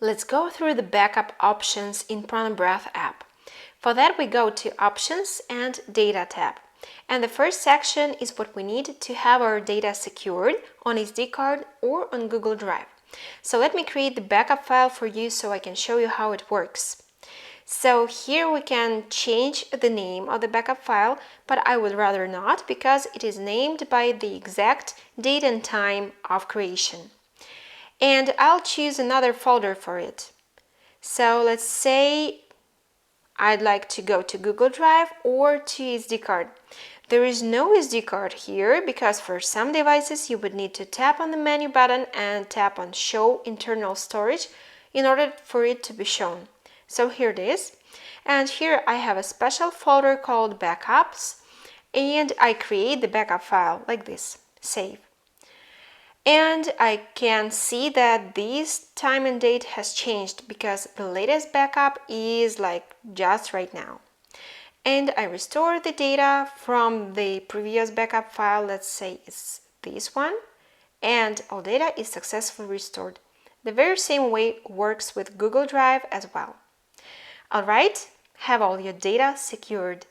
Let's go through the backup options in Prana Breath app. For that, we go to Options and Data tab. And the first section is what we need to have our data secured on SD card or on Google Drive. So let me create the backup file for you so I can show you how it works. So here we can change the name of the backup file, but I would rather not because it is named by the exact date and time of creation. And I'll choose another folder for it. So let's say I'd like to go to Google Drive or to SD card. There is no SD card here because for some devices you would need to tap on the menu button and tap on Show Internal Storage in order for it to be shown. So here it is. And here I have a special folder called Backups, and I create the backup file like this, Save. And I can see that this time and date has changed because the latest backup is like just right now. And I restore the data from the previous backup file, let's say it's this one, and all data is successfully restored. The very same way works with Google Drive as well. Alright, have all your data secured.